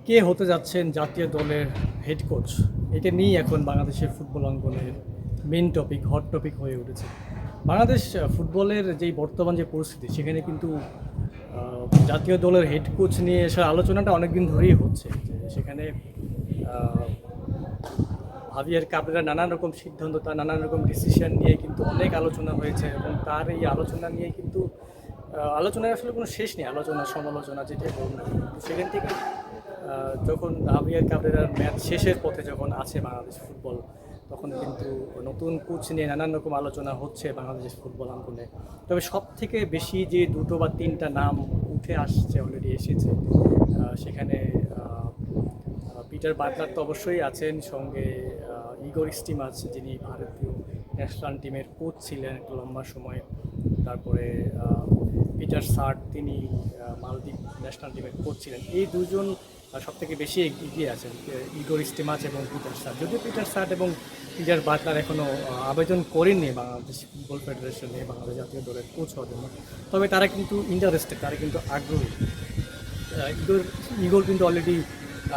কে হতে যাচ্ছেন জাতীয় দলের হেড কোচ, এটা নিয়েই এখন বাংলাদেশের ফুটবল অঙ্গনের মেন টপিক, হট টপিক হয়ে উঠেছে। বাংলাদেশ ফুটবলের যেই বর্তমান যে পরিস্থিতি, সেখানে কিন্তু জাতীয় দলের হেড কোচ নিয়ে এসে আলোচনাটা অনেকদিন ধরেই হচ্ছে, যে সেখানে ভাবিয়ার কাবরেরা নানান রকম সিদ্ধান্ত, তার নানান রকম ডিসিশন নিয়ে কিন্তু অনেক আলোচনা হয়েছে, এবং তার এই আলোচনা নিয়ে কিন্তু আলোচনার আসলে কোনো শেষ নেই, আলোচনা সমালোচনা যেটাই বলুন না কেন। কিন্তু সেখান থেকে যখন জাভিয়ার কাবরেরার ম্যাচ শেষের পথে যখন আছে বাংলাদেশ ফুটবল, তখন কিন্তু নতুন কোচ নিয়ে নানান রকম আলোচনা হচ্ছে বাংলাদেশ ফুটবল আঙ্গনে। তবে সব থেকে বেশি যে দুটো বা তিনটা নাম উঠে আসছে, অলরেডি এসেছে, সেখানে পিটার বাটলার তো অবশ্যই আছেন, সঙ্গে ইগোর স্টিমাচ, যিনি ভারতীয় ন্যাশনাল টিমের কোচ ছিলেন একটা লম্বা সময়। তারপরে পিটার সার্ট, তিনি মালদ্বীপ ন্যাশনাল টিমের কোচ ছিলেন। এই দুজন সব থেকে বেশি এগিয়ে আছেন, ইগোর স্টিমাচ এবং পিটার সার্ট। যদিও পিটার সার্ট এবং পিটার বাটলার এখনও আবেদন করেননি বাংলাদেশ ফুটবল ফেডারেশনে বাংলাদেশ জাতীয় দলের কোচ হওয়ার জন্য, তবে তারা কিন্তু ইন্টারেস্টেড, তারা কিন্তু আগ্রহী। ইগোর ইগোর কিন্তু অলরেডি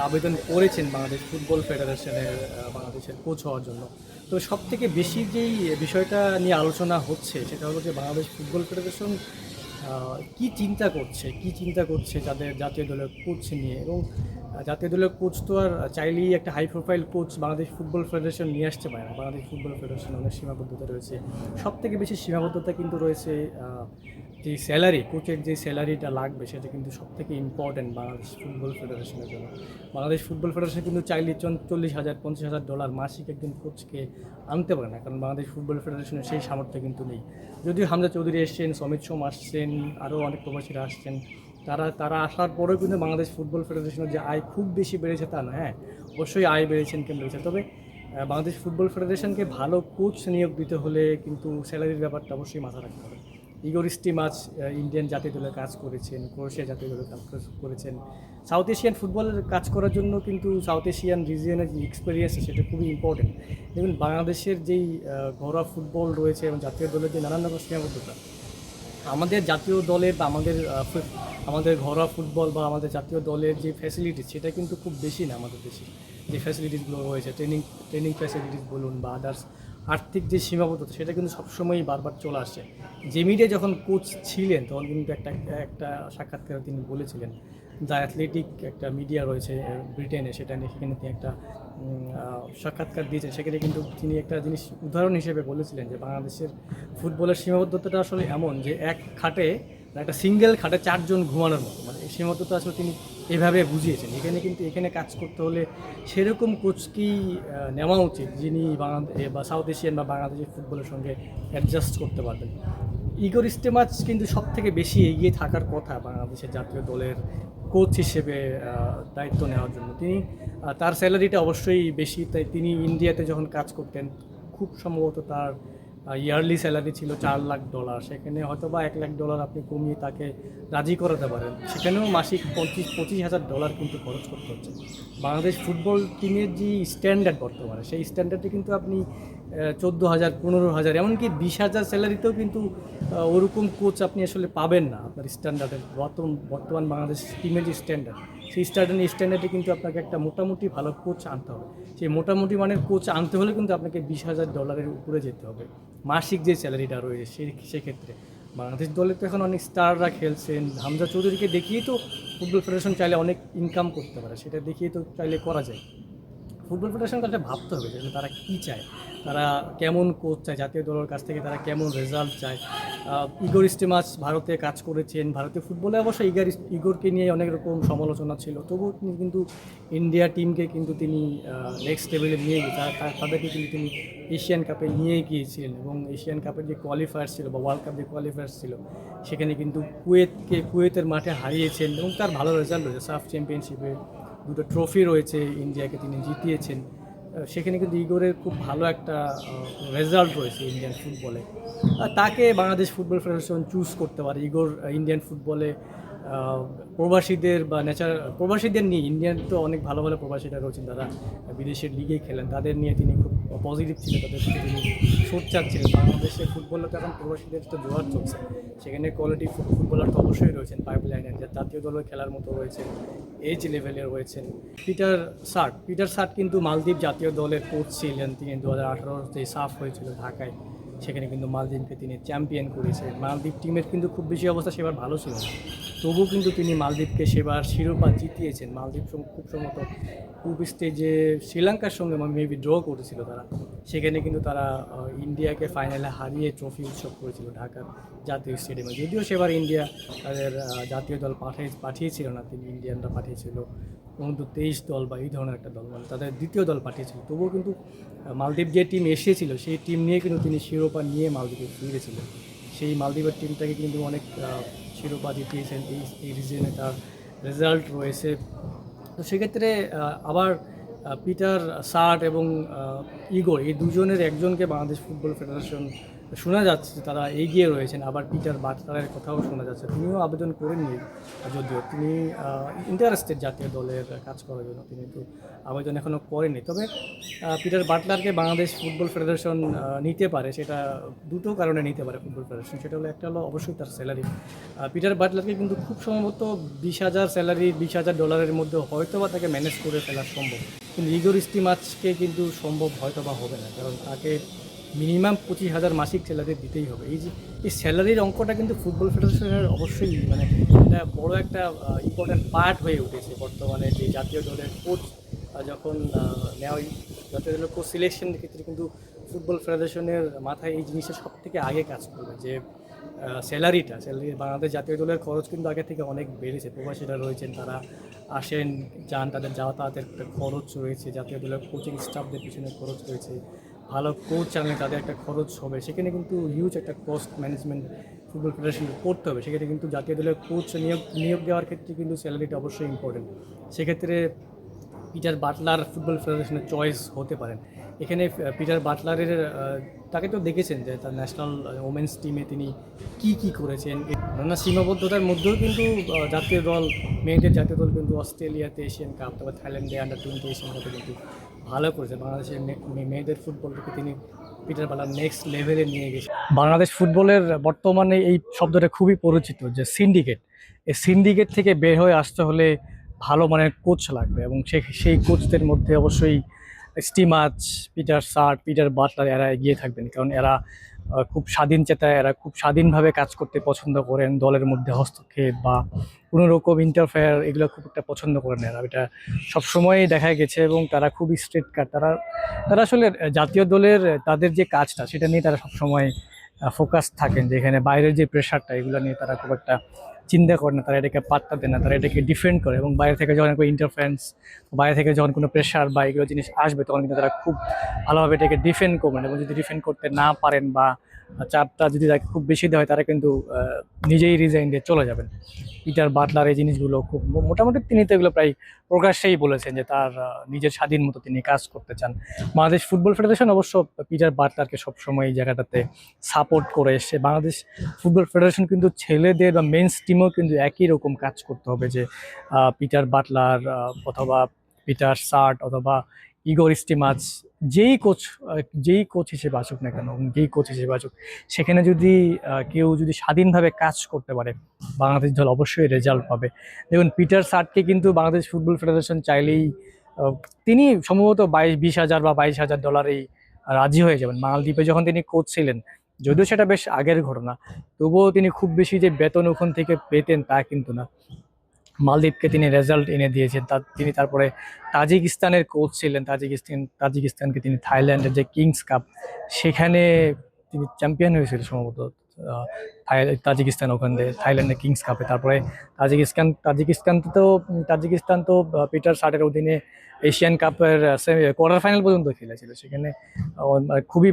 আবেদন করেছেন বাংলাদেশ ফুটবল ফেডারেশনের বাংলাদেশের কোচ হওয়ার জন্য। তো সব থেকে বেশি যেই বিষয়টা নিয়ে আলোচনা হচ্ছে, সেটা হলো যে বাংলাদেশ ফুটবল ফেডারেশন কি চিন্তা করছে তাদের জাতীয় দলের কোচ নিয়ে। এবং জাতীয় দলের কোচ তো আর চাইলেই একটা high profile coach Bangladesh football federation নিয়ে আসতে পারে না। বাংলাদেশ ফুটবল ফেডারেশন অনেক সীমাবদ্ধতা রয়েছে। সব থেকে বেশি সীমাবদ্ধতা কিন্তু রয়েছে যে স্যালারি, কোচের যে স্যালারিটা লাগবে, সেটা কিন্তু সব থেকে ইম্পর্ট্যান্ট বাংলাদেশ ফুটবল ফেডারেশনের জন্য। বাংলাদেশ ফুটবল ফেডারেশন কিন্তু চাইলে 40,000 50,000 ডলার মাসিক একজন কোচকে আনতে পারে না, কারণ বাংলাদেশ ফুটবল ফেডারেশনের সেই সামর্থ্য কিন্তু নেই। যদিও হামজা চৌধুরী এসছেন, সমিত সোম আসছেন, আরও অনেক প্রবাসীরা আসছেন, তারা আসার পরেও কিন্তু বাংলাদেশ ফুটবল ফেডারেশনের যে আয় খুব বেশি বেড়েছে তা না। হ্যাঁ, অবশ্যই আয় বেড়েছেন, কেন বেড়েছে, তবে বাংলাদেশ ফুটবল ফেডারেশনকে ভালো কোচ নিয়োগ দিতে হলে কিন্তু স্যালারির ব্যাপারটা অবশ্যই মাথা রাখতে হবে। ইগোর স্টিমাচ ইন্ডিয়ান জাতীয় দলে কাজ করেছেন, ক্রোয়েশিয়া জাতীয় দলে কাজ করেছেন। সাউথ এশিয়ান ফুটবলের কাজ করার জন্য কিন্তু সাউথ এশিয়ান রিজিয়নের যে এক্সপিরিয়েন্স, সেটা খুবই ইম্পর্টেন্ট। দেখুন, বাংলাদেশের যেই ঘরোয়া ফুটবল রয়েছে এবং জাতীয় দলের যে নানান রকম সীমাবদ্ধতা, আমাদের জাতীয় দলের বা আমাদের ঘরোয়া ফুটবল বা আমাদের জাতীয় দলের যে ফ্যাসিলিটিস, সেটা কিন্তু খুব বেশি না। আমাদের দেশে যে ফ্যাসিলিটিসগুলো রয়েছে, ট্রেনিং ফ্যাসিলিটিস বলুন বা আদার্স, আর্থিক যে সীমাবদ্ধতা, সেটা কিন্তু সবসময়ই বারবার চলে আসে। জেমিডে যখন কোচ ছিলেন, তখন কিন্তু একটা সাক্ষাৎকারে তিনি বলেছিলেন, দ্য অ্যাথলেটিক একটা মিডিয়া রয়েছে ব্রিটেনে, সেখানে তিনি একটা সাক্ষাৎকার দিয়েছেন। সেখানে কিন্তু তিনি একটা জিনিস উদাহরণ হিসেবে বলেছিলেন যে বাংলাদেশের ফুটবলের সীমাবদ্ধতাটা আসলে এমন যে একটা সিঙ্গেল খাটে 4 জন ঘুমানোর মতো, মানে এই সীমাবদ্ধতা আসলে তিনি এভাবে বুঝিয়েছেন। এখানে কাজ করতে হলে সেরকম কোচকেই নেওয়া উচিত, যিনি বা সাউথ এশিয়ান বা বাংলাদেশের ফুটবলের সঙ্গে অ্যাডজাস্ট করতে পারবেন। ইগোর স্টিমাচ কিন্তু সব থেকে বেশি এগিয়ে থাকার কথা বাংলাদেশের জাতীয় দলের কোচ হিসেবে দায়িত্ব নেওয়ার জন্য। তার স্যালারিটা অবশ্যই বেশি, তাই তিনি ইন্ডিয়াতে যখন কাজ করতেন, খুব সম্ভবত তার ইয়ারলি স্যালারি ছিল $4 লাখ। সেখানে হয়তো বা $1 লাখ আপনি কমিয়ে তাকে রাজি করাতে পারেন, সেখানেও মাসিক 25,000 ডলার কিন্তু খরচ করতে হচ্ছে। বাংলাদেশ ফুটবল টিমের যে স্ট্যান্ডার্ড বর্তমানে, সেই স্ট্যান্ডার্ডে কিন্তু আপনি 14,000 15,000 এমনকি 20,000 স্যালারিতেও কিন্তু ওরকম কোচ আপনি আসলে পাবেন না আপনার স্ট্যান্ডার্ডের। বর্তমান বাংলাদেশ টিমের যে স্ট্যান্ডার্ড, সেই স্ট্যান্ডার্ডে কিন্তু আপনাকে একটা মোটামুটি ভালো কোচ আনতে হবে। সেই মোটামুটি মানের কোচ আনতে হলে কিন্তু আপনাকে 20,000 ডলারের উপরে যেতে হবে মাসিক যে স্যালারিটা রয়েছে। সেক্ষেত্রে বাংলাদেশ দলে তো এখন অনেক স্টাররা খেলছেন, হামজা চৌধুরীকে দেখিয়েই তো ফুটবল ফেডারেশন চাইলে অনেক ইনকাম করতে পারে, সেটা দেখিয়ে তো চাইলে করা যায়। ফুটবল ফেডারেশন কাছে ভাবতে হবে যে তারা কী চায়, তারা কেমন কোচ চায়, জাতীয় দলের কাছ থেকে তারা কেমন রেজাল্ট চায়। ইগোর স্টিমাচ ভারতে কাজ করেছেন, ভারতীয় ফুটবলে অবশ্য ইগোরকে নিয়ে অনেক রকম সমালোচনা ছিল, তবুও তিনি কিন্তু ইন্ডিয়া টিমকে কিন্তু তিনি নেক্সট লেভেলে নিয়ে গিয়ে তাদেরকে কিন্তু তিনি এশিয়ান কাপে নিয়ে গিয়েছিলেন। এবং এশিয়ান কাপের যে কোয়ালিফায়ার ছিল বা ওয়ার্ল্ড কাপ যে কোয়ালিফায়ার ছিল, সেখানে কিন্তু কুয়েতের মাঠে হারিয়েছেন, এবং তার ভালো রেজাল্ট রয়েছে। সাফ চ্যাম্পিয়নশিপে 2টো ট্রফি রয়েছে, ইন্ডিয়াকে তিনি জিতিয়েছেন। সেখানে কিন্তু ইগোরের খুব ভালো একটা রেজাল্ট রয়েছে ইন্ডিয়ান ফুটবলে। তাকে বাংলাদেশ ফুটবল ফেডারেশন চুজ করতে পারে। ইগোর ইন্ডিয়ান ফুটবলে প্রবাসীদের বা প্রবাসীদের নিয়ে, ইন্ডিয়ান তো অনেক ভালো ভালো প্রবাসীরা রয়েছেন, তারা বিদেশের লিগে খেলেন, তাদের নিয়ে তিনি খুব পজিটিভ ছিল, তাদের প্রতি তিনি সোচ্চার ছিলেন। বাংলাদেশের ফুটবলে তো এখন প্রবাসীদের তো জোয়ার চলছে, সেখানে কোয়ালিটি ফুটবলার তো অবশ্যই রয়েছেন পাইপলাইনের, যা জাতীয় দলের খেলার মতো রয়েছেন, এইজ লেভেলের রয়েছেন। পিটার সার্ট কিন্তু মালদ্বীপ জাতীয় দলের কোচ ছিলেন। তিনি 2018 যে সাফ হয়েছিল ঢাকায়, সেখানে কিন্তু মালদ্বীপকে তিনি চ্যাম্পিয়ন করেছেন। মালদ্বীপ টিমের কিন্তু খুব বেশি অবস্থা সেবার ভালো ছিল না, তবুও কিন্তু তিনি মালদ্বীপকে সেবার শিরোপা জিতিয়েছেন। মালদ্বীপ খুব সম্ভবত গ্রুপ স্টেজে শ্রীলঙ্কার সঙ্গে মেবি ড্র করেছিল তারা, সেখানে কিন্তু তারা ইন্ডিয়াকে ফাইনালে হারিয়ে ট্রফি উৎসব করেছিল ঢাকার জাতীয় স্টেডিয়ামে। যদিও সেবার ইন্ডিয়া তাদের জাতীয় দল পাঠিয়েছিল না, তিনি ইন্ডিয়ানরা পাঠিয়েছিল অনূর্ধ্ব-23 দল বা এই ধরনের একটা দল, মানে তাদের দ্বিতীয় দল পাঠিয়েছিল। তবুও কিন্তু মালদ্বীপ যে টিম এসেছিল সেই টিম নিয়ে কিন্তু তিনি শিরোপা নিয়ে মালদ্বীপে ফিরেছিলেন। সেই মালদ্বীপের টিমটাকে কিন্তু অনেক শিরোপা জিতিয়েছেন, এই রিজনে তার রেজাল্ট রয়েছে। তো সেক্ষেত্রে আবার পিটার সার্ট এবং ইগোর এই দুজনের একজনকে বাংলাদেশ ফুটবল ফেডারেশন শোনা যাচ্ছে তারা এগিয়ে রয়েছেন। আবার পিটার বাটলারের কথাও শোনা যাচ্ছে, তিনিও আবেদন করেননি, যদিও তিনি ইন্টারেস্টেড জাতীয় দলের কাজ করার জন্য, তিনি তো আবেদন এখনও করেননি। তবে পিটার বাটলারকে বাংলাদেশ ফুটবল ফেডারেশন নিতে পারে, সেটা দুটো কারণে নিতে পারে ফুটবল ফেডারেশন। সেটা হলো, একটা হলো অবশ্যই তার স্যালারি। পিটার বাটলারকে কিন্তু খুব সম্ভবত 20,000 স্যালারি, $20,000 মধ্যে হয়তো বা তাকে ম্যানেজ করে ফেলা সম্ভব, কিন্তু ইগোর স্টিমাচকে কিন্তু সম্ভব হয়তো বা হবে না, কারণ তাকে মিনিমাম 25,000 মাসিক স্যালারি দিতেই হবে। এই স্যালারির অঙ্কটা কিন্তু ফুটবল ফেডারেশনের অবশ্যই মানে এটা বড় একটা ইম্পর্ট্যান্ট পার্ট হয়ে উঠেছে বর্তমানে। যে জাতীয় দলের কোচ যখন নেওয়া, জাতীয় দলের কোচ সিলেকশনের ক্ষেত্রে কিন্তু ফুটবল ফেডারেশনের মাথায় এই জিনিসটা সব থেকে আগে কাজ করবে, যে স্যালারি বাংলাদেশ জাতীয় দলের খরচ কিন্তু আগে থেকে অনেক বেড়েছে। প্রবাসীরা রয়েছেন, তারা আসেন যান, তাদের যাতায়াতের একটা খরচ রয়েছে, জাতীয় দলের কোচিং স্টাফদের পিছনে খরচ রয়েছে, ভালো কোচ আনলে তাদের একটা খরচ হবে, সেখানে কিন্তু হিউজ একটা কস্ট ম্যানেজমেন্ট ফুটবল ফেডারেশন করতে হবে। সেক্ষেত্রে কিন্তু জাতীয় দলের কোচ নিয়োগ দেওয়ার ক্ষেত্রে কিন্তু স্যালারিটা অবশ্যই ইম্পর্টেন্ট। সেক্ষেত্রে পিটার বাটলার ফুটবল ফেডারেশনের চয়েস হতে পারেন। এখানে পিটার বাটলারের তাকে তো দেখেছেন যে তার ন্যাশনাল ওমেন্স টিমে তিনি কি করেছেন। নানা সীমাবদ্ধতার মধ্যেও কিন্তু জাতীয় দল, মেয়েদের জাতীয় দল কিন্তু অস্ট্রেলিয়াতে এশিয়ান কাপ, তারপর থাইল্যান্ডে আন্ডার-20 এশিয়ান কাপে কিন্তু ভালো করেছে। বাংলাদেশের মেয়েদের ফুটবলটাকে তিনি পিটার বাটলার নেক্সট লেভেলে নিয়ে গেছে। বাংলাদেশ ফুটবলের বর্তমানে এই শব্দটা খুবই পরিচিত, যে সিন্ডিকেট। এই সিন্ডিকেট থেকে বের হয়ে আসতে হলে ভালো মানের কোচ লাগবে, এবং সেই কোচদের মধ্যে অবশ্যই স্টিমাচ, পিটার সার্ট, পিটার বাটলার এরা এগিয়ে থাকবেন, কারণ এরা খুব স্বাধীন চেতা, এরা খুব স্বাধীনভাবে কাজ করতে পছন্দ করেন। দলের মধ্যে হস্তক্ষেপ বা কোনো রকম ইন্টারফেয়ার এগুলো খুব একটা পছন্দ করেন এরা, এটা সবসময়ই দেখা গেছে। এবং তারা খুবই স্ট্রেট কাট, তারা আসলে জাতীয় দলের তাদের যে কাজটা সেটা নিয়ে তারা সবসময় ফোকাস থাকেন, যে এখানে বাইরের যে প্রেশারটা এগুলো নিয়ে তারা খুব একটা চিন্তা করে না, তারা এটাকে পাত্তা দেয় না, তারা এটাকে ডিফেন্ড করে। এবং বাইরে থেকে যখন কোনো ইন্টারফারেন্স, বাইরে থেকে যখন কোনো প্রেশার বা এগুলো জিনিস আসবে, তখন কিন্তু তারা খুব ভালোভাবে এটাকে ডিফেন্ড করবেন। এবং যদি ডিফেন্ড করতে না পারেন বা চাপটা যদি তাকে খুব বেশি দেওয়া হয়, তারা কিন্তু নিজেই রিজাইন দিয়ে চলে যাবেন। পিটার বাটলার এই জিনিসগুলো খুব মোটামুটি তিনি তো এগুলো প্রায় প্রকাশ্যেই বলেছেন যে তার নিজের স্বাধীন মতো তিনি কাজ করতে চান। বাংলাদেশ ফুটবল ফেডারেশন অবশ্য পিটার বাটলারকে সবসময় এই জায়গাটাতে সাপোর্ট করে এসছে। বাংলাদেশ ফুটবল ফেডারেশন কিন্তু ছেলেদের বা মেন্স টিমেও কিন্তু একই রকম কাজ করতে হবে, যে পিটার বাটলার অথবা পিটার সার্ট অথবা ইগোর স্টিমাচ, যেই কোচ হিসেবে আসুক না কেন, যেই কোচ হিসেবে আসুক, সেখানে যদি কেউ যদি স্বাধীনভাবে কাজ করতে পারে, বাংলাদেশ দল অবশ্যই রেজাল্ট পাবে। দেখুন, পিটার সার্টকে কিন্তু বাংলাদেশ ফুটবল ফেডারেশন চাইলেই তিনি সম্ভবত 20,000 বা $22,000 রাজি হয়ে যাবেন। মালদ্বীপে যখন তিনি কোচ ছিলেন, যদিও সেটা বেশ আগের ঘটনা, তবুও তিনি খুব বেশি যে বেতন ওখান থেকে পেতেন তা কিন্তু না। মালদ্বীপকে তিনি রেজাল্ট এনে দিয়েছেন। তিনি তারপরে তাজিকিস্তানের কোচ ছিলেন। তাজিকিস্তানকে তিনি থাইল্যান্ডের যে কিংস কাপ, সেখানে তিনি চ্যাম্পিয়ন হয়েছিল সম্ভবত। তাজিকিস্তান ওখান থেকে থাইল্যান্ডের কিংস কাপে। তারপরে তাজিকিস্তান তো পিটার সার্টের অধীনে এশিয়ান কাপের কোয়ার্টার ফাইনাল পর্যন্ত খেলেছিল, সেখানে খুবই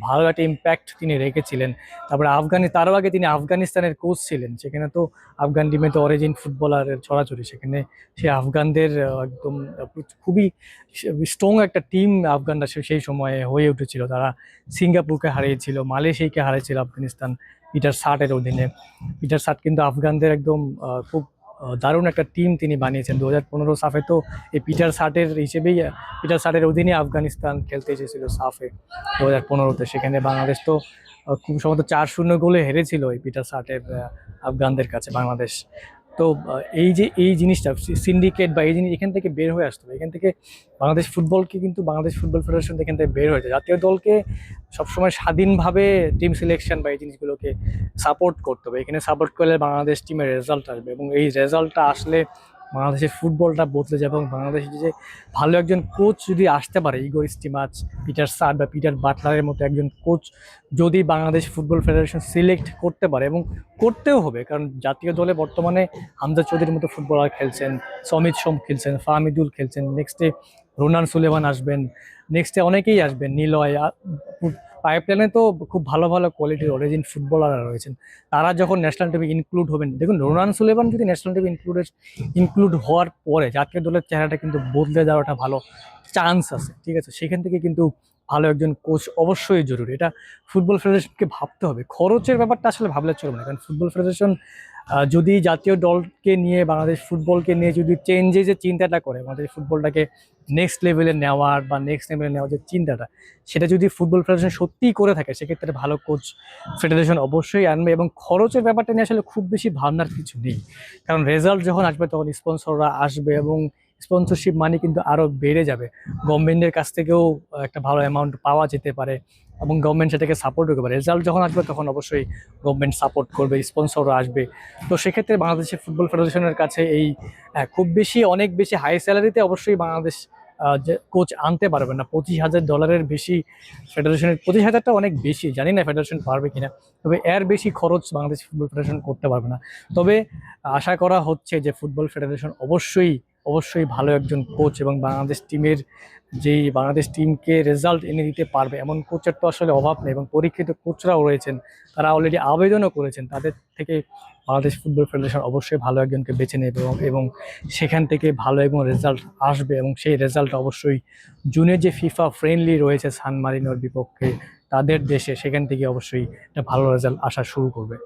ভালো একটা ইম্প্যাক্ট তিনি রেখেছিলেন। তারপরে তারও আগে তিনি আফগানিস্তানের কোচ ছিলেন, সেখানে তো আফগান টিমে তো অরিজিন ফুটবলারের ছড়াছড়ি, সেখানে সে আফগানদের একদম খুবই স্ট্রং একটা টিম আফগানরা সেই সময়ে হয়ে উঠেছিল। তারা সিঙ্গাপুরকে হারিয়েছিল, মালয়েশিয়াকে হারিয়েছিল আফগানিস্তান পিটার সার্টের অধীনে। পিটার সার্ট কিন্তু আফগানদের একদম খুব দারুণ একটা টিম তিনি বানিয়েছেন। 2015 সাফে তো এই পিটার সাটের অধীনে আফগানিস্তান খেলতে এসেছিল সাফে 2015-তে। সেখানে বাংলাদেশ তো খুব সম্ভবত 4-0 গোলে হেরেছিল এই পিটার সাটের আফগানদের কাছে বাংলাদেশ। তো এই জিনিসটা সিন্ডিকেট বা এই জিনিস এখান থেকে বের হয়ে আসতে হবে। এখান থেকে বাংলাদেশ ফুটবলকে কিন্তু বাংলাদেশ ফুটবল ফেডারেশন এখান থেকে বের হয়েছে। জাতীয় দলকে সবসময় স্বাধীনভাবে টিম সিলেকশন বা এই জিনিসগুলোকে সাপোর্ট করতে হবে। এখানে সাপোর্ট করলে বাংলাদেশ টিমের রেজাল্ট আসবে, এবং এই রেজাল্টটা আসলে বাংলাদেশের ফুটবলটা বদলে যাবে। এবং বাংলাদেশে যে ভালো একজন কোচ যদি আসতে পারে, ইগোর স্টিমাচ, পিটার সার বা পিটার বাটলারের মতো একজন কোচ যদি বাংলাদেশ ফুটবল ফেডারেশন সিলেক্ট করতে পারে, এবং করতেও হবে, কারণ জাতীয় দলে বর্তমানে হামজা চৌধুরীর মতো ফুটবলার খেলছেন, সমিত সোম খেলছেন, ফাহমিদুল খেলছেন, নেক্সটে রোনান সুলেমান আসবেন, নেক্সটে অনেকেই আসবেন, নিলয়। পাইপলাইনে তো খুব ভালো ভালো কোয়ালিটির অরিজিন ফুটবলাররা রয়েছেন। তারা যখন ন্যাশনাল টিমে ইনক্লুড হবেন, দেখুন রোনান সুলেমান যদি ন্যাশনাল টিমে ইনক্লুড হওয়ার পরে জাতীয় দলের চেহারাটা কিন্তু বদলে যাওয়ার একটা ভালো চান্স আছে। ঠিক আছে, সেখান থেকে কিন্তু ভালো একজন কোচ অবশ্যই জরুরি। এটা ফুটবল ফেডারেশনকে ভাবতে হবে। খরচের ব্যাপারটা আসলে ভাবলে চলবে না, কারণ ফুটবল ফেডারেশন যদি জাতীয় দলকে নিয়ে, বাংলাদেশ ফুটবলকে নিয়ে যদি চেঞ্জের চিন্তাটা করে, বাংলাদেশ ফুটবলটাকে নেক্সট লেভেলে নেওয়ার বা নেক্সট লেভেলে নেওয়ার যে চিন্তাটা, সেটা যদি ফুটবল ফেডারেশন সত্যিই করে থাকে, সেক্ষেত্রে ভালো কোচ ফেডারেশন অবশ্যই আনবে। এবং খরচের ব্যাপারটা নিয়ে আসলে খুব বেশি ভাবনার কিছু নেই, কারণ রেজাল্ট যখন আসবে তখন স্পন্সররা আসবে, এবং স্পন্সরশিপ মানি কিন্তু আরও বেড়ে যাবে। গভর্নমেন্টের কাছ থেকেও একটা ভালো অ্যামাউন্ট পাওয়া যেতে পারে, এবং গভর্নমেন্ট সেটাকে সাপোর্ট করতে পারে। রেজাল্ট যখন আসবে তখন অবশ্যই গভর্নমেন্ট সাপোর্ট করবে, স্পন্সররা আসবে। তো সেক্ষেত্রে বাংলাদেশের ফুটবল ফেডারেশনের কাছে এই খুব বেশি, অনেক বেশি হাই স্যালারিতে অবশ্যই বাংলাদেশ যে কোচ আনতে পারবে না। $25,000 বেশি ফেডারেশনের, 25,000টা অনেক বেশি, জানি না ফেডারেশন পারবে কিনা, তবে এর বেশি খরচ বাংলাদেশ ফুটবল ফেডারেশন করতে পারবে না। তবে আশা করা হচ্ছে যে ফুটবল ফেডারেশন অবশ্যই ভালো একজন কোচ, এবং বাংলাদেশ টিমকে রেজাল্ট এনে দিতে পারবে এমন কোচের তো আসলে অভাব নেই, এবং পরীক্ষিত কোচরাও রয়েছেন, তারা অলরেডি আবেদনও করেছেন। তাদের থেকে বাংলাদেশ ফুটবল ফেডারেশন অবশ্যই ভালো একজনকে বেছে নেবে, এবং সেখান থেকে ভালো এবং রেজাল্ট আসবে, এবং সেই রেজাল্ট অবশ্যই জুনে যে ফিফা ফ্রেন্ডলি রয়েছে সান মারিনোর বিপক্ষে তাদের দেশে, সেখান থেকে অবশ্যই একটা ভালো রেজাল্ট আসা শুরু করবে।